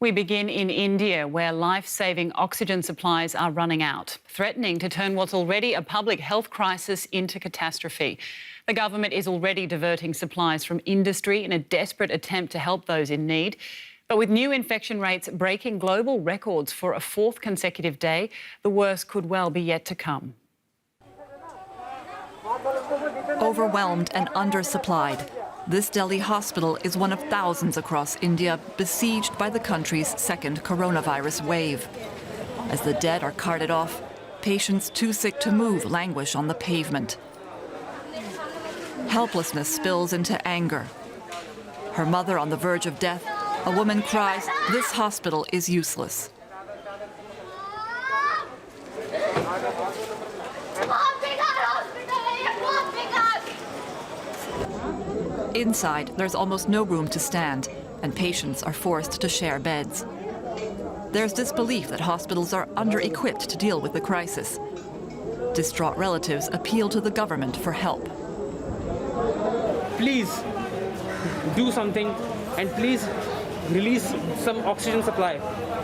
We begin in India, where life-saving oxygen supplies are running out, threatening to turn what's already a public health crisis into catastrophe. The government is already diverting supplies from industry in a desperate attempt to help those in need. But with new infection rates breaking global records for a fourth consecutive day, the worst could well be yet to come. Overwhelmed and undersupplied, this Delhi hospital is one of thousands across India besieged by the country's second coronavirus wave. As the dead are carted off, patients too sick to move languish on the pavement. Helplessness spills into anger. Her mother on the verge of death, a woman cries, "This hospital is useless." Inside, there's almost no room to stand, and patients are forced to share beds. There's disbelief that hospitals are under-equipped to deal with the crisis. Distraught relatives appeal to the government for help. Please do something and please release some oxygen supply.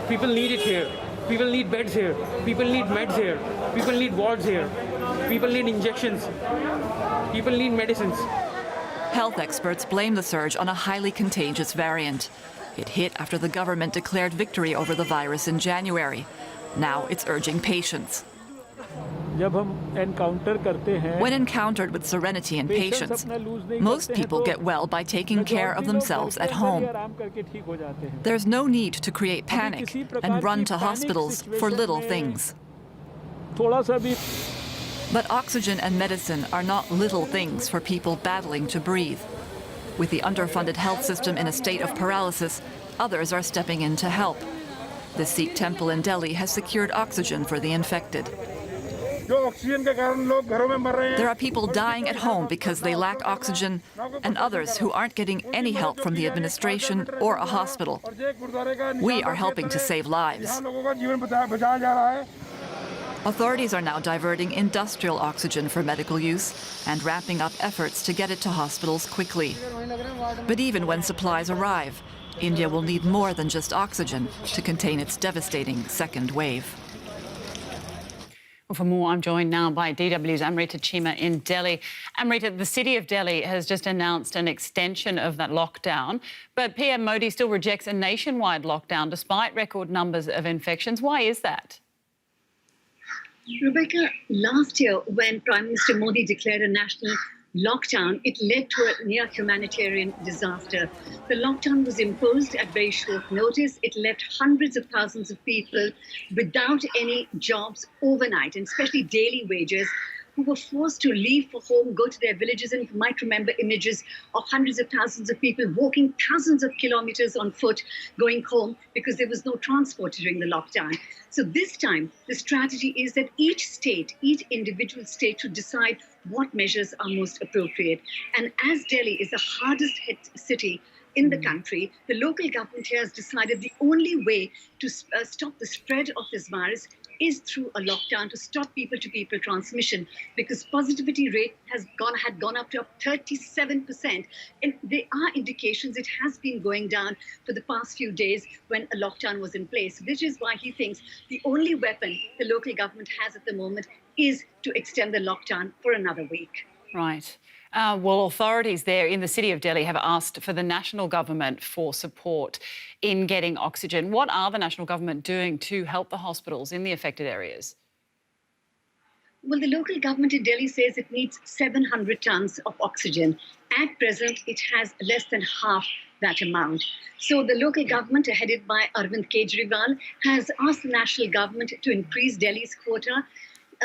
People need it here. People need beds here. People need meds here. People need wards here. People need injections. People need medicines. Health experts blame the surge on a highly contagious variant. It hit after the government declared victory over the virus in January. Now it's urging patience. When encountered with serenity and patience, most people get well by taking care of themselves at home. There's no need to create panic and run to hospitals for little things. But oxygen and medicine are not little things for people battling to breathe. With the underfunded health system in a state of paralysis, others are stepping in to help. The Sikh temple in Delhi has secured oxygen for the infected. There are people dying at home because they lack oxygen, and others who aren't getting any help from the administration or a hospital. We are helping to save lives. Authorities are now diverting industrial oxygen for medical use and ramping up efforts to get it to hospitals quickly. But even when supplies arrive, India will need more than just oxygen to contain its devastating second wave. Well, for more, I'm joined now by DW's Amrita Chima in Delhi. Amrita, the city of Delhi has just announced an extension of that lockdown, but PM Modi still rejects a nationwide lockdown despite record numbers of infections. Why is that? Rebecca, last year when Prime Minister Modi declared a national lockdown, it led to a near humanitarian disaster. The lockdown was imposed at very short notice. It left hundreds of thousands of people without any jobs overnight, and especially daily wages, who were forced to leave for home, go to their villages, and you might remember images of hundreds of thousands of people walking thousands of kilometers on foot going home because there was no transport during the lockdown. So this time, the strategy is that each state, each individual state should decide what measures are most appropriate. And as Delhi is the hardest hit city in the country, the local government here has decided the only way to stop the spread of this virus is through a lockdown, to stop people-to-people transmission, because positivity rate had gone up to 37%. And there are indications it has been going down for the past few days when a lockdown was in place, which is why he thinks the only weapon the local government has at the moment is to extend the lockdown for another week. Right. Well, authorities there in the city of Delhi have asked for the national government for support in getting oxygen. What are the national government doing to help the hospitals in the affected areas? Well, the local government in Delhi says it needs 700 tons of oxygen. At present, it has less than half that amount. So the local government, headed by Arvind Kejriwal, has asked the national government to increase Delhi's quota.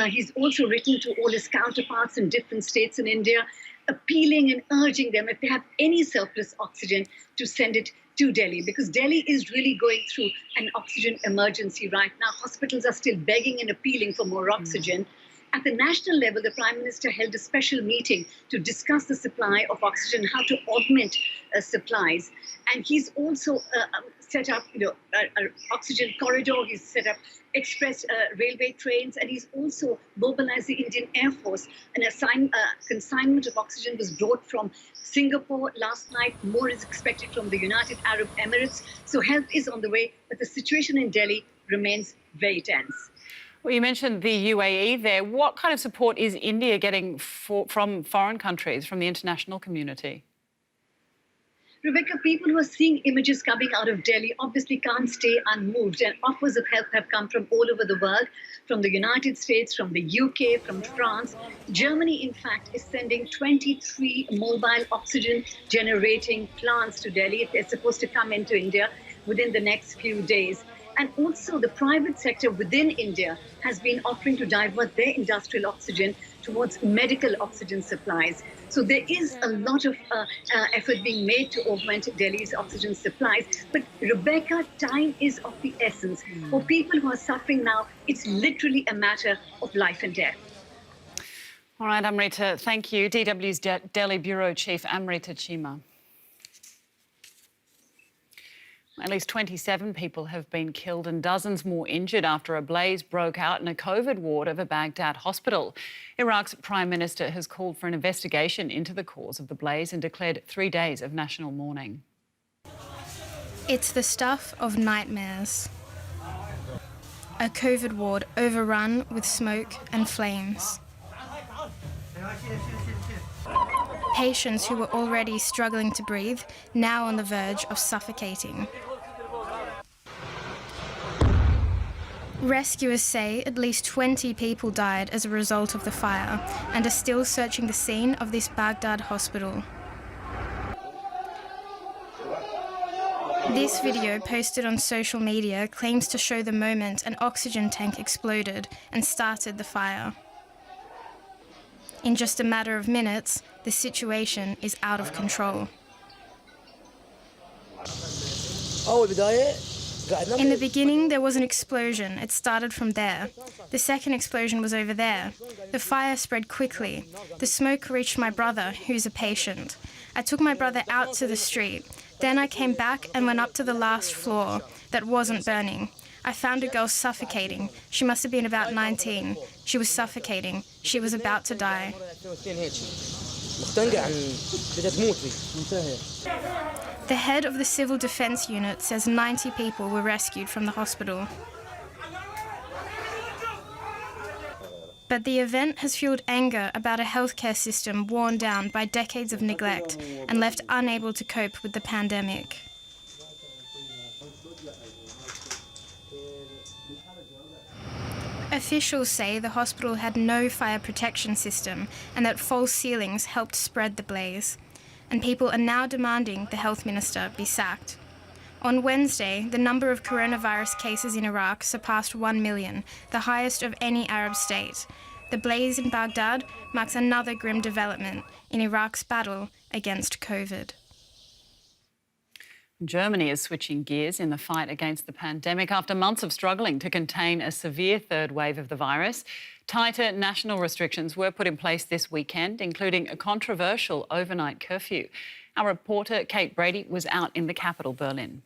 He's also written to all his counterparts in different states in India, appealing and urging them, if they have any surplus oxygen, to send it to Delhi, because Delhi is really going through an oxygen emergency right now. Hospitals are still begging and appealing for more oxygen. At the national level, the Prime Minister held a special meeting to discuss the supply of oxygen, how to augment supplies. And he's also set up, an oxygen corridor. He's set up express railway trains, and he's also mobilized the Indian Air Force. An consignment of oxygen was brought from Singapore last night. More is expected from the United Arab Emirates. So help is on the way, but the situation in Delhi remains very tense. Well, you mentioned the UAE there. What kind of support is India getting from foreign countries, from the international community? Rebecca, people who are seeing images coming out of Delhi obviously can't stay unmoved, and offers of help have come from all over the world, from the United States, from the UK, from France. Germany, in fact, is sending 23 mobile oxygen generating plants to Delhi. They're supposed to come into India within the next few days. And also the private sector within India has been offering to divert their industrial oxygen towards medical oxygen supplies. So there is a lot of effort being made to augment Delhi's oxygen supplies. But Rebecca, time is of the essence. For people who are suffering now, it's literally a matter of life and death. All right, Amrita, thank you. DW's Delhi Bureau Chief Amrita Chima. At least 27 people have been killed and dozens more injured after a blaze broke out in a COVID ward of a Baghdad hospital. Iraq's Prime Minister has called for an investigation into the cause of the blaze and declared 3 days of national mourning. It's the stuff of nightmares. A COVID ward overrun with smoke and flames. Patients who were already struggling to breathe, now on the verge of suffocating. Rescuers say at least 20 people died as a result of the fire and are still searching the scene of this Baghdad hospital. This video, posted on social media, claims to show the moment an oxygen tank exploded and started the fire. In just a matter of minutes, the situation is out of control. In the beginning, there was an explosion. It started from there. The second explosion was over there. The fire spread quickly. The smoke reached my brother, who's a patient. I took my brother out to the street. Then I came back and went up to the last floor that wasn't burning. I found a girl suffocating. She must have been about 19. She was suffocating. She was about to die. The head of the Civil Defence Unit says 90 people were rescued from the hospital. But the event has fueled anger about a healthcare system worn down by decades of neglect and left unable to cope with the pandemic. Officials say the hospital had no fire protection system and that false ceilings helped spread the blaze. And people are now demanding the health minister be sacked. On Wednesday, the number of coronavirus cases in Iraq surpassed 1 million, the highest of any Arab state. The blaze in Baghdad marks another grim development in Iraq's battle against COVID. Germany is switching gears in the fight against the pandemic after months of struggling to contain a severe third wave of the virus. Tighter national restrictions were put in place this weekend, including a controversial overnight curfew. Our reporter Kate Brady was out in the capital, Berlin.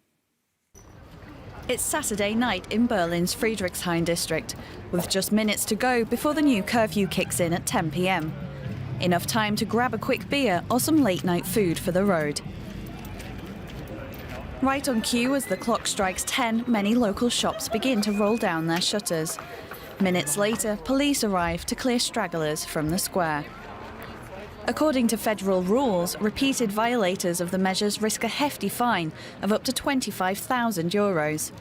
It's Saturday night in Berlin's Friedrichshain district, with just minutes to go before the new curfew kicks in at 10 p.m. Enough time to grab a quick beer or some late-night food for the road. Right on cue as the clock strikes 10, many local shops begin to roll down their shutters. Minutes later, police arrive to clear stragglers from the square. According to federal rules, repeated violators of the measures risk a hefty fine of up to €25,000.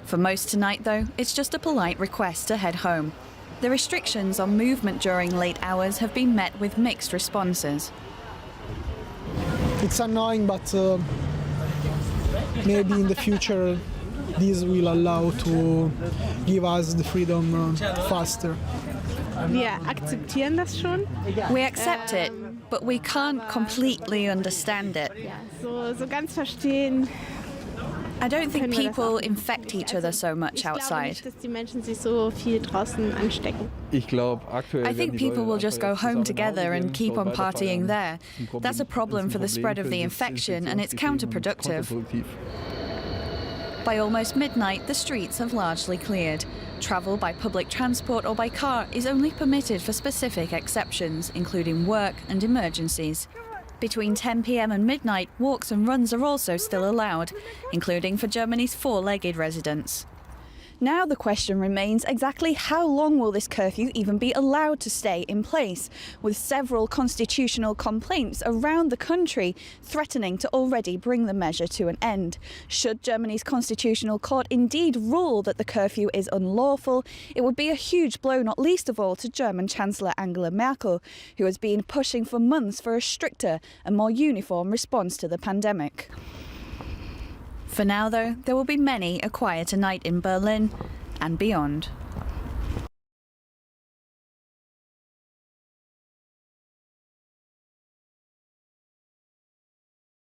For most tonight, though, it's just a polite request to head home. The restrictions on movement during late hours have been met with mixed responses. It's annoying, but maybe in the future these will allow to give us the freedom faster. Wir akzeptieren das schon. We accept it, but we can't completely understand it. So ganz verstehen. I don't think können wir das people auch nicht. infect each other so much Ich glaube outside. nicht, dass die Menschen sich so viel draußen anstecken. I think people will just go home together and keep on partying there. That's a problem for the spread of the infection, and it's counterproductive. By almost midnight, the streets have largely cleared. Travel by public transport or by car is only permitted for specific exceptions, including work and emergencies. Between 10 p.m. and midnight, walks and runs are also still allowed, including for Germany's four-legged residents. Now the question remains, exactly how long will this curfew even be allowed to stay in place, with several constitutional complaints around the country threatening to already bring the measure to an end. Should Germany's constitutional court indeed rule that the curfew is unlawful, it would be a huge blow, not least of all to German Chancellor Angela Merkel, who has been pushing for months for a stricter and more uniform response to the pandemic. For now, though, there will be many a quieter night in Berlin and beyond.